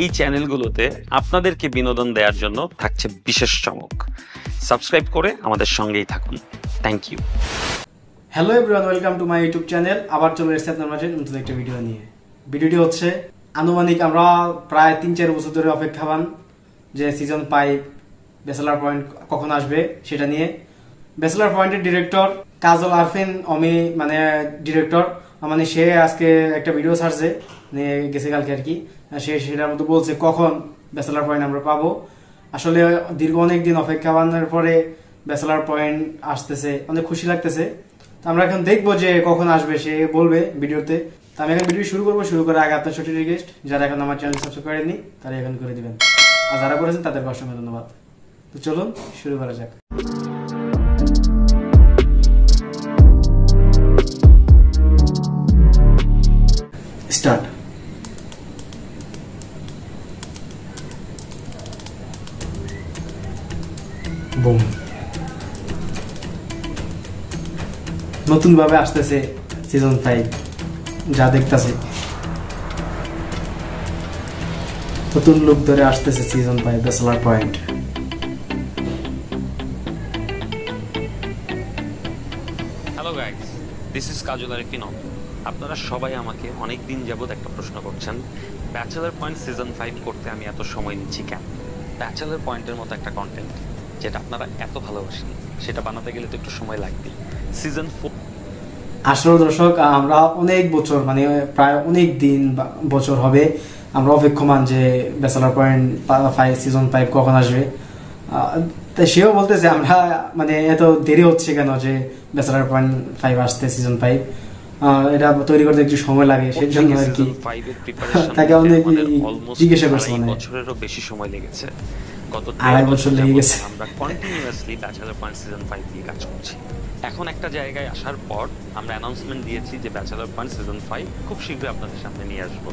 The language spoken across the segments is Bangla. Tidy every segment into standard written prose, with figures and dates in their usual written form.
এই চ্যানেলগুলোতে আপনাদেরকে বিনোদন দেওয়ার জন্য থাকছে বিশেষ চমক। সাবস্ক্রাইব করে আমাদের সঙ্গেই থাকুন। Thank you. Hello everyone, welcome to my YouTube channel. আবার চলে এসেছি আপনার মাঝে নতুন একটা ভিডিও নিয়ে। ভিডিওটি হচ্ছে আনুমানিক আমরা প্রায় ৩-৪ বছর ধরে অপেক্ষাবান যে সিজন 5 ব্যাচেলার পয়েন্ট কখন আসবে সেটা নিয়ে। ব্যাচেলার পয়েন্টের ডিরেক্টর কাজল আরফিন অমি মানে ডিরেক্টর মানে সে আজকে একটা ভিডিও ছাড়ছে নিয়ে গেছে কালকে আর কি। সে সেটার মধ্যে বলছে কখন ব্যাচেলার পয়েন্ট আমরা পাবো। আসলে দীর্ঘ অনেক দিন অপেক্ষাবানের পরে ব্যাচেলার পয়েন্ট আসতেছে, অনেক খুশি লাগতেছে। তো আমরা এখন দেখবো যে কখন আসবে, সে বলবে ভিডিওতে। তো আমি এখন ভিডিও শুরু করবো। শুরু করে আগে আপনার ছোট রিকোয়েস্ট, যারা এখন আমার চ্যানেল সাবস্ক্রাইব করেননি তারা এখন করে দিবেন, আর যারা করেছেন তাদেরকে অসংখ্য ধন্যবাদ। তো চলুন শুরু করা যাক। স্টার্ট। বুম। নতুন ভাবে আসতেছে সিজন 5, যা দেখতেছে নতুন লুক ধরে আসতেছে season 5 bachelor point. Hello guys, this is Kajal Arfin. আপনারা সবাই আমাকে অনেক দিন যাবত একটা প্রশ্ন করছেন, ব্যাচেলার পয়েন্ট সিজন 5 করতে আমি এত সময় নিচ্ছি কেন? ব্যাচেলার পয়েন্টের মতো একটা কন্টেন্ট যেটা আপনারা এত ভালোবাসেন, সেটা বানাতে গেলে তো একটু সময় লাগবেই। সিজন 4 আসলে দর্শক, আমরা অনেক বছর মানে প্রায় অনেক দিন বছর হবে আমরা অপেক্ষমান যে ব্যাচেলার পয়েন্ট 5 সিজন 5 কখন আসবে। তাই সেও বলতেছে আমরা মানে এত দেরি হচ্ছে কেন যে ব্যাচেলার পয়েন্ট 5 আসতে সিজন 5 এটা তৈরি করতে একটু সময় লাগে, সেই জন্য আর কি তাকে অনেক জিজ্ঞাসা করছে। মানে বছরেরও বেশি সময় লেগেছে, গত 2.5 বছর লেগে গেছে। আমরা কন্টিনিউয়াসলি ব্যাচেলার পয়েন্ট সিজন 5 নিয়ে কাজ করছি। এখন একটা জায়গায় আসার পর আমরা অ্যানাউন্সমেন্ট দিয়েছি যে ব্যাচেলার পয়েন্ট সিজন 5 খুব শীঘ্রই আপনাদের সামনে নিয়ে আসবো।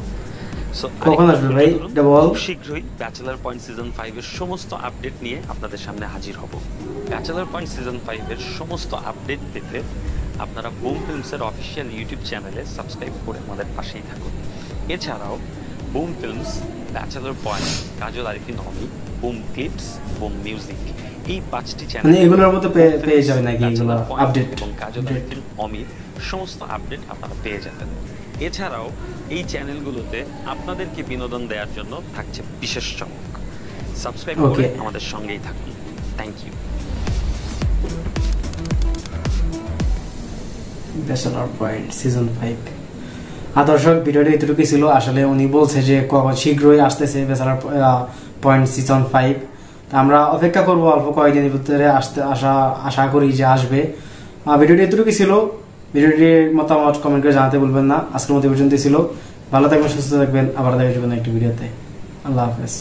কখন আসবে ভাই এটা বল। খুব শীঘ্রই ব্যাচেলার পয়েন্ট সিজন 5 এর সমস্ত আপডেট নিয়ে আপনাদের সামনে হাজির হব। ব্যাচেলার পয়েন্ট সিজন 5 এর সমস্ত আপডেট পেতে আপনারা বুম ফিল্মসের অফিসিয়াল ইউটিউব চ্যানেলে সাবস্ক্রাইব করে আমাদের পাশেই থাকুন। এছাড়াও বুম ফিল্মস, ব্যাচেলার পয়েন্ট, কাজল আরফিন অমি, বুম ক্লিপস, বুম মিউজিক, এই 5টি চ্যানেল মানে এগুলোর মধ্যে পেয়ে যাবেন নাকি এগুলো আপডেট এবং কাজল আরফিন অমির সমস্ত আপডেট আপনারা পেয়ে যাবেন। এছাড়াও এই চ্যানেলগুলোতে আপনাদেরকে বিনোদন দেওয়ার জন্য থাকছে বিশেষ চমক। সাবস্ক্রাইব করে আমাদের সঙ্গেই থাকুন। Thank you. Bachelor point season 5। দর্শক, ভিডিওটা এতটুকুই ছিল। আসলে উনি বলছে যে শীঘ্রই আসতেছে ব্যাচেলার পয়েন্ট সিজন 5। তা আমরা অপেক্ষা করবো অল্প কয়েকদিনের ভিতরে আশা করি যে আসবে। ভিডিওটি এতটুকুই ছিল। ভিডিওটির মতামত কমেন্ট করে জানাতে ভুলবেন না। আজকের মতো পর্যন্তই ছিল। ভালো থাকবেন, সুস্থ থাকবেন, আবার দেখা যাবে একটা ভিডিওতে। আল্লাহ হাফেজ।